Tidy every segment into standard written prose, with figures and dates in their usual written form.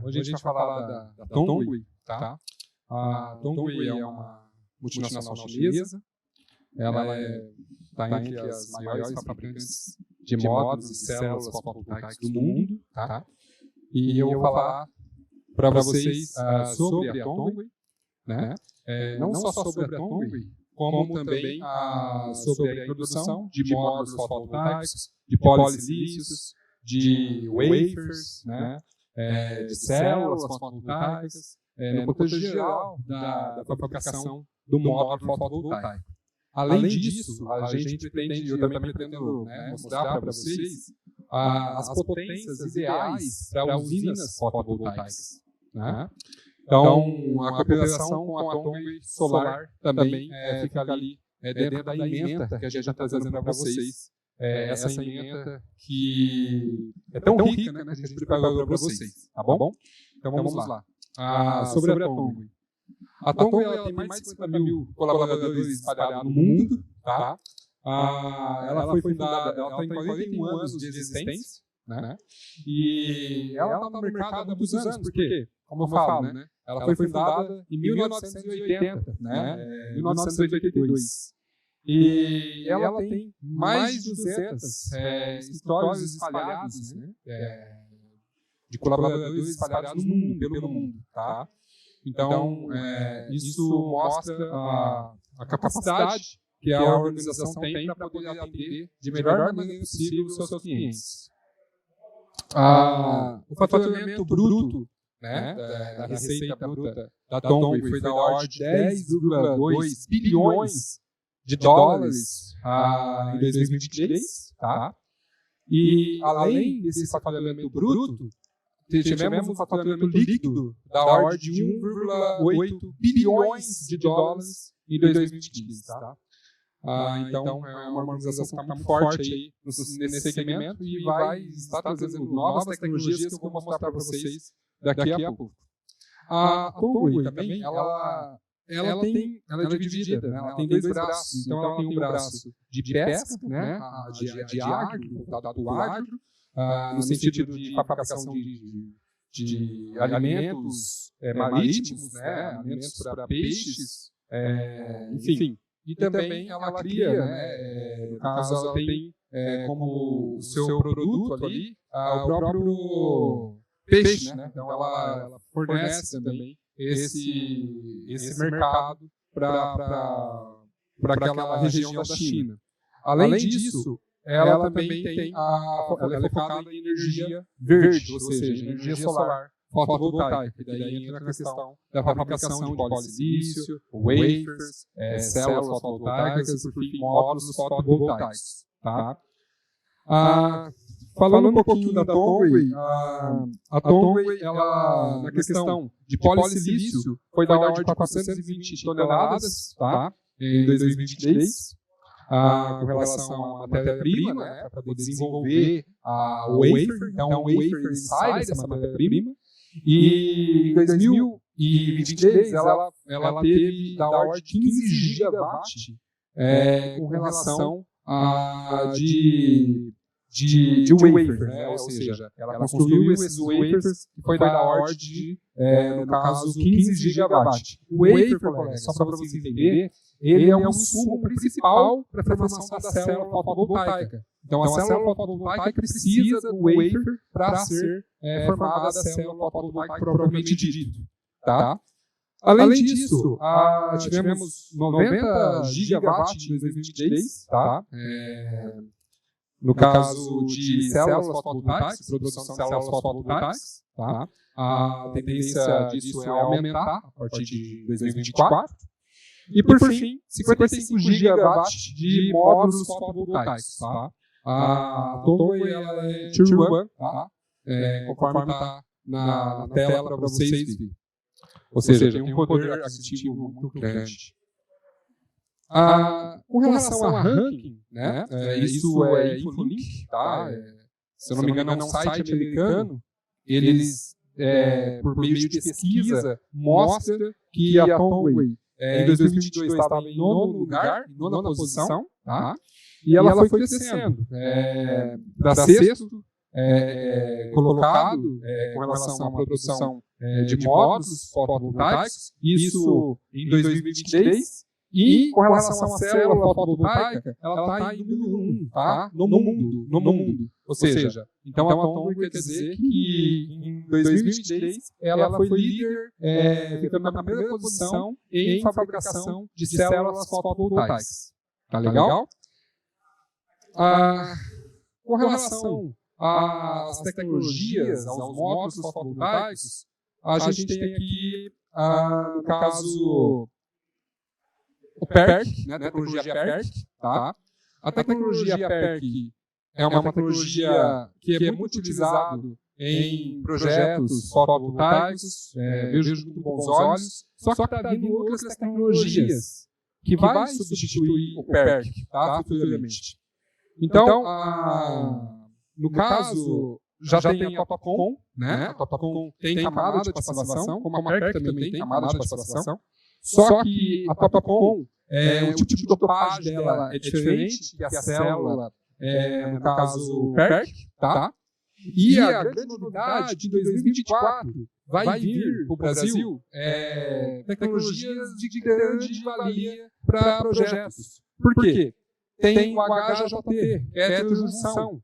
Hoje a gente vai falar da Tongwei, tá? A Tongwei é uma multinacional chinesa. Ela está entre as maiores fabricantes de módulos e células fotovoltaicas do mundo, tá? E eu vou falar para vocês sobre a Tongwei, né? Não só sobre a Tongwei, como também sobre a produção de módulos fotovoltaicos, de polissilícios, de wafers, né? De células fotovoltaicas, no contexto geral da fabricação do módulo fotovoltaico. Além disso, a gente pretende, eu também pretendo mostrar para vocês as potências ideais para usinas fotovoltaicas, né? Então, a cooperação com a Tongwei Solar também fica ali dentro da ementa que a gente está trazendo para vocês. Essa ementa que é tão rica, né, que a gente preparou para vocês, tá bom? Então vamos lá. Sobre a Tongwei. A Tongwei ela tem mais de 50 mil colaboradores espalhados no mundo, tá? Ela foi fundada, ela tem 41 anos de existência, né? E ela está no mercado há muitos anos, porque, como eu falo, né? Ela foi fundada em 1980, né? 1982. E ela tem mais de 200 escritórios espalhados, né? De colaboradores espalhados no mundo, pelo mundo, tá? Então, isso mostra a capacidade que a organização tem para poder atender de melhor maneira possível os seus clientes. O faturamento bruto, né, da receita bruta da Tongwei foi da ordem de 10,2 bilhões de dólares em 2023, tá? E além desse faturamento bruto, tivemos um faturamento líquido da ordem de 1,8 bilhões de dólares em 2023, tá? Então, é uma organização que está muito forte aí nesse segmento e vai estar trazendo novas tecnologias que eu vou mostrar para vocês daqui a pouco. A Tongwei também, ela é dividida, né? Ela tem dois braços. Então, ela tem um braço de pesca, né? de agro, voltado para o agro, no sentido de fabricação de alimentos marítimos, né? Alimentos para peixes, enfim. E também ela cria, né? No caso, ela tem como seu produto ali o próprio peixe, né? Então, ela fornece também esse mercado para aquela região da China. Além disso, ela também ela é focada em energia verde, ou seja, energia solar fotovoltaica. E daí entra a questão da fabricação de polissilício, wafers, células fotovoltaicas e, por fim, módulos fotovoltaicos. Tá? Falando um pouquinho da Tongwei, a Tongwei, ela, na questão de polissilício, foi da ordem de 420 toneladas, tá? Em 2023. Com relação à matéria-prima, né, para poder desenvolver o wafer. Então, o wafer sai dessa matéria-prima. E em 2023, ela teve da ordem de 15 gigawatt com relação de wafer, né? Ou seja, ela construiu esses wafers e foi da ordem de, no caso, 15 gigawatt. O wafer, colega, só para vocês entenderem, ele é o insumo principal para a formação da célula fotovoltaica. Então, a célula fotovoltaica precisa do wafer para ser formada a célula fotovoltaica propriamente dito. Tá? Além disso, tivemos 90 gigawatts em 2023, tá? No caso de células fotovoltaicas, produção de células fotovoltaicas, tá? A tendência disso é aumentar a partir de 2024. E, por fim, 55 gigawatts de módulos fotovoltaicos, tá? A Tongwei ela é Tier 1, tá? Conforme está na tela para vocês verem. Ou seja, tem um poder aquisitivo muito grande. Com relação a ranking, né? Isso é Infolink, tá? Se eu não me engano, é um site americano. Eles, por meio de pesquisa, mostra que a Tongwei em 2022 estava em nono lugar, em nona posição, tá? E ela foi crescendo para sexto, colocado com relação à produção de módulos fotovoltaicos, isso em 2023, e com relação à célula fotovoltaica, ela está em número 1, tá? No mundo. Ou seja, então a Tomboy quer dizer que em 2023 ela foi líder, ficando na primeira posição em fabricação de células fotovoltaicas. Tá legal? Com relação às tecnologias, aos módulos fotovoltaicos, a gente tem aqui, no caso, o PERC, né, a tecnologia PERC. Tá? A tecnologia PERC é uma tecnologia que é muito utilizada em projetos fotovoltaicos, vejo com bons olhos, só que está vindo outras tecnologias que vai substituir o PERC, tá, futuramente. Então, no caso, já tem a TOPCon, né? A TOPCon tem camada de passivação, como a PERC também tem camada de passivação, só que a TOPCon, o tipo de dopagem dela é diferente que a célula, no caso o PERC, tá? E a grande novidade de 2024 vai vir para o Brasil tecnologias de grande valia para projetos. Por quê? Tem o HJT, que é a heterojunção.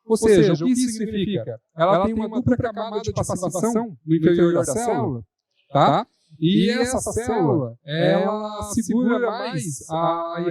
Ou seja, o que isso significa? Ela tem uma dupla camada de passivação no interior da célula, tá? E essa célula, ela segura mais a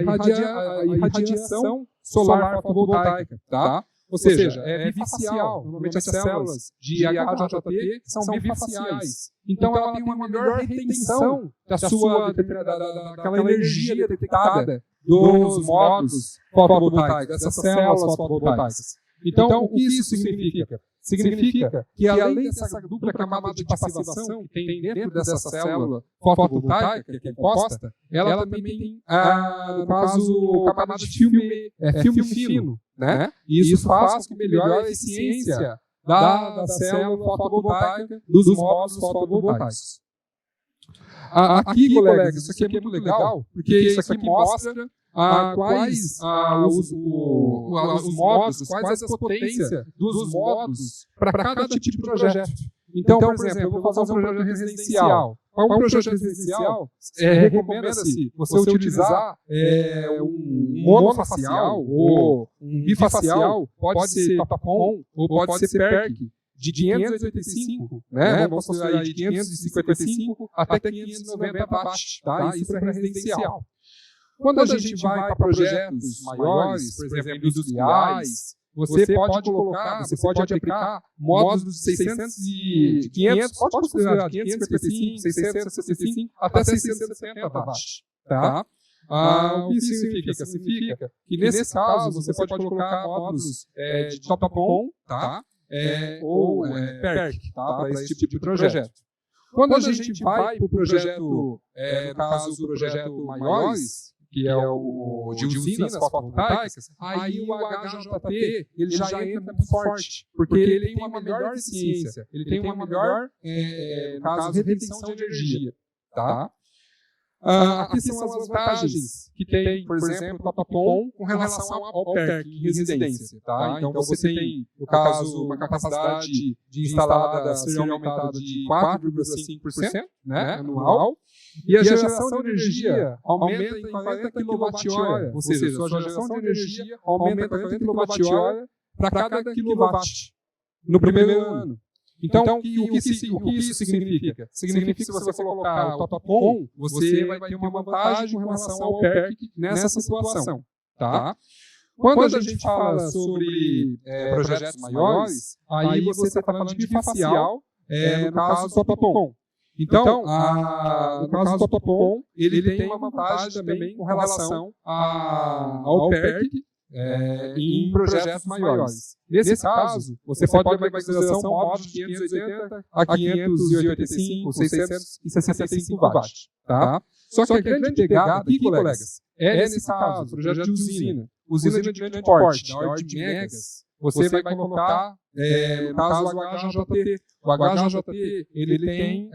irradiação solar fotovoltaica, tá? Ou seja, é bifacial. Normalmente as células de HJT são bifaciais. Então ela tem uma melhor retenção daquela energia detectada dos módulos fotovoltaicos, dessas células fotovoltaicas. Então, o que isso significa? Significa que além dessa dupla camada de passivação que tem dentro dessa célula fotovoltaica, que é composta, ela também tem, no caso, camada de filme fino, né? E isso faz com que melhore a eficiência da célula fotovoltaica dos módulos fotovoltaicos. Aqui, colegas, isso aqui é muito legal, porque isso aqui mostra quais os módulos, quais as potências dos módulos para cada tipo de projeto. Então, por exemplo, eu vou fazer um projeto residencial. Para um projeto residencial, recomenda-se você utilizar um monofacial ou um bifacial, pode ser TOPCon ou pode ser PERC, de 585, né? Vamos considerar aí de 555 até 590 watts, tá? Isso para residencial. Quando a gente vai para projetos maiores, por exemplo, industriais, você pode colocar, você pode aplicar módulos de 600 e 500, pode considerar 555, 665, até 670 watts, tá? O que isso significa? Significa que nesse caso você pode colocar módulos de TOPCon, tá? Ou PERC, tá? Para esse tipo de projeto. Quando a gente vai para o projeto, no caso, o projeto maiores, que é o de usinas fotovoltaicas, aí o HJT ele já entra muito forte, porque ele tem uma melhor eficiência, ele tem uma melhor, no caso, retenção de energia. Tá? Aqui são as vantagens que tem, por exemplo, o TOPCon com relação ao PERC em residência. Tá? Então você tem, no caso, uma capacidade de instalada ser aumentada de 4,5%, né, anual. E a geração de energia aumenta em 40 kWh, ou seja, sua geração de energia aumenta em 40 kWh para cada quilowatt no primeiro ano. Então, o que isso significa? Significa que se você colocar o TOPCon, você vai ter uma vantagem com relação ao PERC nessa situação. Tá? Quando a gente fala sobre projetos maiores, aí você está falando de bifacial, no caso do TOPCon. Então, no caso do TOPCon, ele tem uma vantagem também com relação ao PERC em projetos maiores. Nesse caso, você pode levar em consideração módulos de 580 a 585, 665 watts. Tá? Só que a grande pegada aqui, colegas, nesse caso, projeto de usina de grande porte, da ordem de megas, você vai colocar, no caso, o HJT. O HJT, ele tem,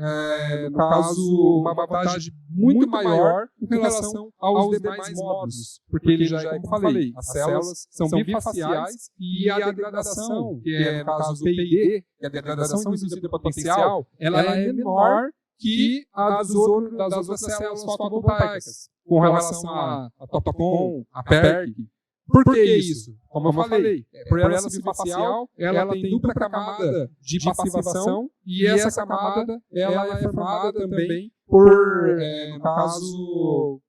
no caso, uma vantagem muito maior com relação aos demais módulos, porque ele já, como eu falei, as células são bifaciais e a degradação, que é, no caso, o PID, que é a degradação induzida potencial, ela é menor que a das outras células fotovoltaicas, com relação a TOPCon, a PERC. Por que isso? Como eu falei, por ela ser bifacial, ela tem dupla camada de passivação e essa camada ela é formada também por, no caso,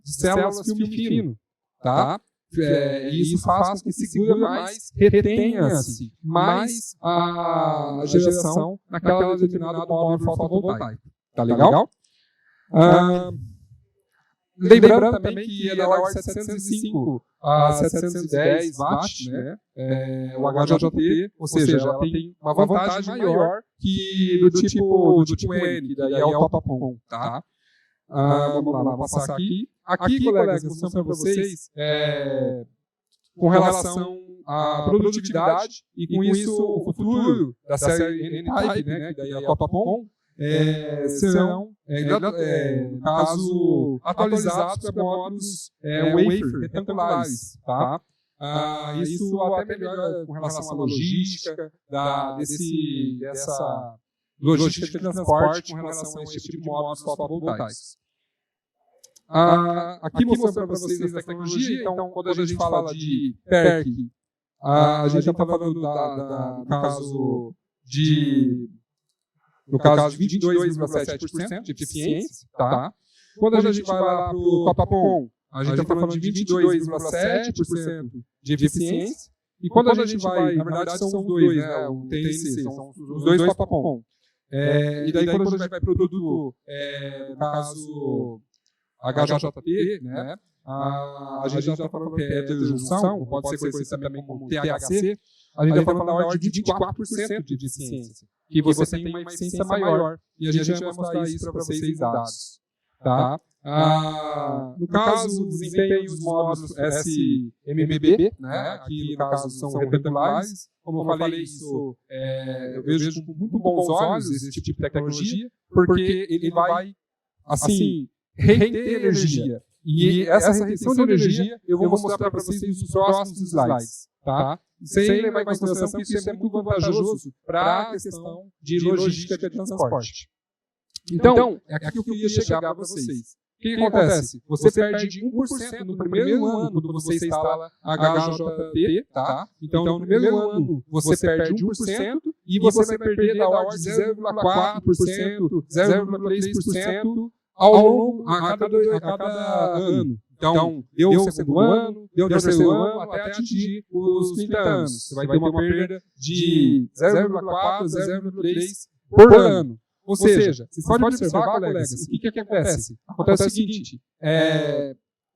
de células filme fino, tá? E isso faz com que segura mais, retenha-se mais a geração naquela determinada módulo fotovoltaico. Tá legal? Lembrando também que ela é da ordem de 705 a 710 watts, né? O HJT, ou seja, ela tem uma vantagem maior que do tipo N, que daí é o TOPCon, tá? Vamos lá, vamos passar aqui. Aqui, colegas, eu vou mostrar para vocês com relação à produtividade e com isso o futuro da série N-Type, né? Que daí é a TOPCon, serão, no caso, atualizados para módulos wafer retangulares, tá? Isso até melhora com relação à logística, dessa logística de transporte com relação a esse tipo de módulos fotovoltaicos. Aqui mostrando para vocês a tecnologia, então, quando a gente fala de PERC, a gente está falando no caso de 22,7% de eficiência, tá? Quando a gente vai lá para o TOPCon, a gente está falando de 22,7% de eficiência. E quando a gente vai, na verdade são os dois, né? O TNC, são os dois TOPCon. E daí quando a gente vai para o produto, no caso HJT, né? A gente já está falando que é heterojunção, pode ser conhecido também como THC. A gente está falando da ordem de 24% de eficiência, que você tem uma eficiência maior. E a gente vai mostrar isso para vocês em dados. Tá? No caso, o desempenho dos módulos SMBB, né? Aqui no caso são retangulares. Como eu falei, isso eu vejo com muito bons olhos esse tipo de tecnologia, porque ele vai, assim, reter energia. E essa retenção de energia eu vou mostrar para vocês nos próximos slides. Tá? Sem levar em consideração que isso é muito vantajoso para a questão de logística de transporte. Então, é aqui que eu queria chegar para vocês. O que acontece? Você perde 1% no primeiro ano quando você instala HJT, tá? Então, no primeiro ano você perde 1% e você vai perder da ordem de 0,4%, 0,3% a cada ano. Então, deu o segundo ano, deu o terceiro ano, até atingir os 30 anos. Você vai ter uma perda de 0,4, 0,3 por ano. Ou seja, vocês podem observar, colegas, o que acontece? Acontece o seguinte,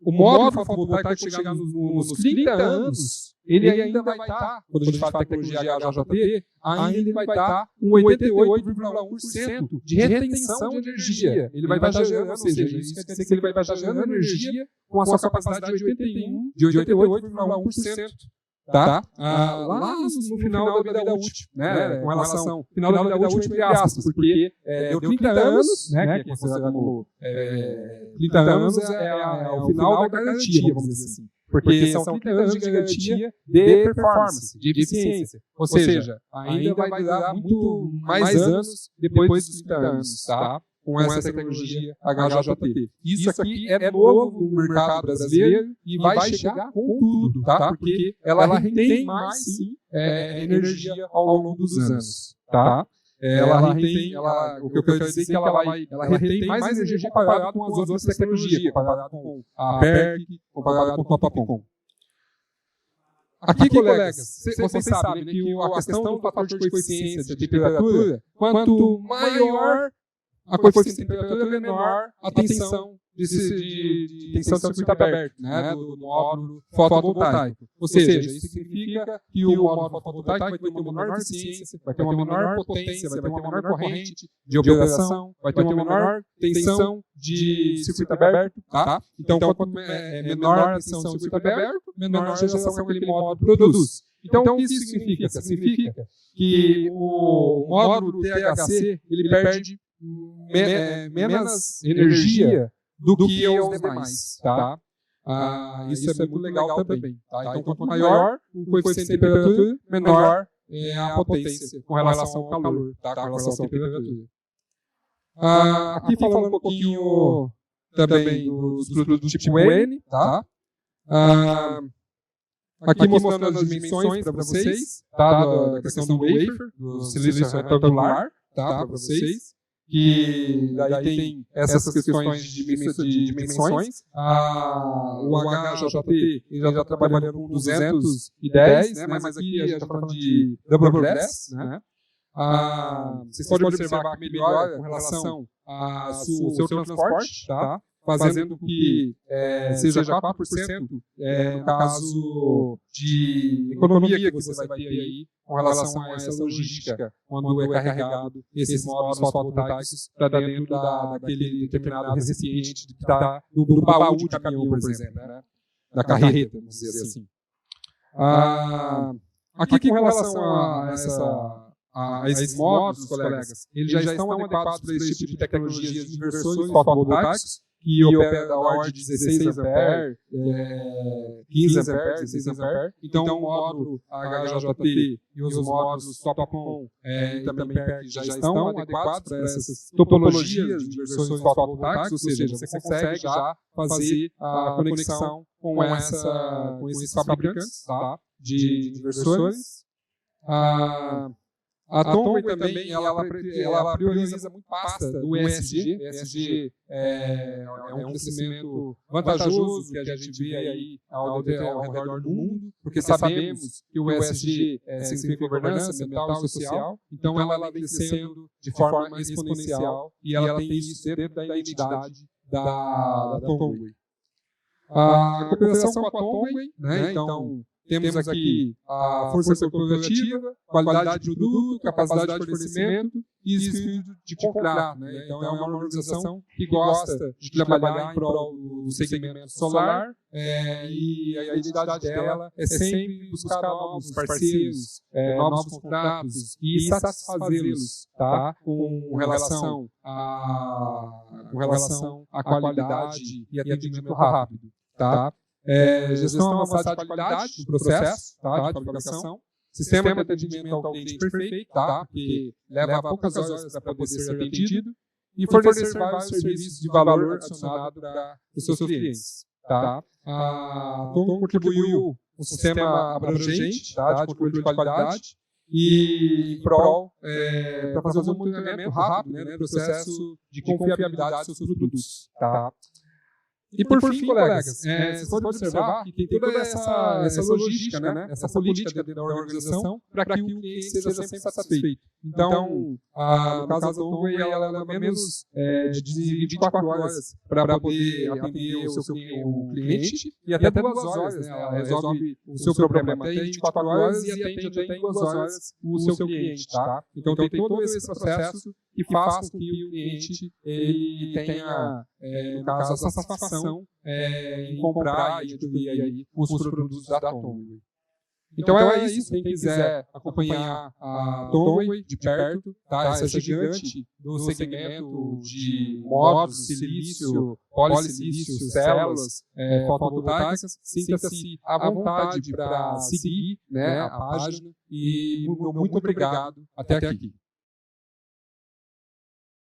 o módulo fotovoltaico chegar nos 30 anos, ele ainda vai estar, quando a gente fala de tecnologia HJT, ainda ele vai estar com 88,1% de retenção de energia. Ele vai estar gerando, ou seja, isso quer dizer que ele vai estar gerando energia com a sua capacidade de 88,1%. Tá? Lá no final da vida útil, né? Com relação ao final da vida útil, entre aspas, porque deu 30 anos, né? Que é considerado como 30 anos é o final da garantia, vamos dizer assim. Porque são 30 anos de garantia de performance, de eficiência. Ou seja, ainda vai durar muito mais anos depois dos 30 anos, tá? Com essa tecnologia HJT. Isso aqui é novo no mercado brasileiro e vai chegar com tudo, tá? Porque ela retém mais, sim, energia ao longo dos anos, tá? O que eu quero dizer é que ela retém mais energia comparado com as outras tecnologias, comparado com a PERC, comparado com o TOPCon. Aqui, colegas, vocês sabem, né, que a questão do fator de coeficiência de temperatura, quanto maior a coeficiência de temperatura, menor a tensão de circuito aberto, né, do módulo fotovoltaico. Ou seja, isso significa que o módulo fotovoltaico vai ter uma menor eficiência, vai ter uma menor potência, vai ter uma menor corrente de operação, vai ter uma menor tensão de circuito aberto. Tá? Então, quanto menor a tensão do circuito aberto, menor a geração que aquele módulo produz. Então, o que isso significa? Significa que o módulo THC ele perde menos energia do que os demais. Tá? Isso é muito legal também. Tá? Então, quanto maior o coeficiente de temperatura, menor é a potência com relação ao calor, tá? Com relação à temperatura. Aqui falando um pouquinho também dos produtos tipo N, tá? Aqui mostrando as dimensões para vocês, tá? Da questão do wafer, do silício retangular, tá? Para vocês. Que daí tem essas questões de dimensões. O HJT ele já trabalhando com 210, né? Mas aqui a gente está falando de double glass, né? Vocês podem observar que melhora com relação ao seu transporte, tá? Fazendo com que seja 4% no caso de economia que você vai ter aí com relação a essa logística, quando é carregado esses módulos fotovoltaicos para dentro daquele determinado recipiente que está no baú de caminhão, por exemplo, né? Da carreta, vamos dizer assim. Aqui com relação a esses módulos, colegas, eles já estão adequados para esse tipo de tecnologias de inversores fotovoltaicos, que opera da ordem de 16 ampere, 15 ampere, 16 ampere. Então, o módulo HJT e os módulos TOPCon e também PERC já estão adequados para essas topologias de inversores fotovoltaicos, ou seja, você consegue já fazer a conexão com esses fabricantes, tá, de inversores. A Tomway também, ela prioriza muito pasta do ESG. ESG é um crescimento vantajoso que a gente vê aí ao redor do mundo, porque sabemos que o ESG significa governança ambiental e social, então ela vem crescendo de forma exponencial e ela tem isso dentro da identidade da Tomway. A cooperação com a Tomway, né, então, temos aqui a força corporativa, qualidade de produto, capacidade de fornecimento e espírito de comprar. Né? Então, é uma organização que gosta de trabalhar em prol do segmento solar e a identidade dela é sempre buscar novos parceiros, novos contratos e satisfazê-los, tá? com relação à qualidade e atendimento rápido. Tá? Gestão avançada de qualidade do processo, tá, de fabricação, sistema de atendimento ao cliente perfeito, tá, porque leva poucas horas para poder ser atendido, e fornecer vários serviços de valor adicionado para os seus clientes. Tá. A Tom contribuiu um sistema abrangente, tá, de controle de qualidade e em prol para fazer um monitoramento rápido, né, no processo de confiabilidade dos seus produtos. Tá. E por fim, colegas, vocês podem observar que tem toda essa logística, né? Essa política da organização para que o cliente seja sempre satisfeito. Então, no caso da Tomway, ela leva menos de 24 horas para poder atender o cliente e até 2 horas. Né? Ela resolve o seu problema até em 24 horas e atende até em 2 horas o seu cliente. Tá? Então, tem todo esse processo que faz com que o cliente ele tenha, no caso, a satisfação em comprar e adquirir aí os produtos da Tomway. Então é isso, quem quiser acompanhar a Tomway de perto, tá? Essa gigante do segmento de módulos, silício, polissilício, células fotovoltaicas, sinta-se à vontade para seguir, né, a página e muito obrigado até aqui.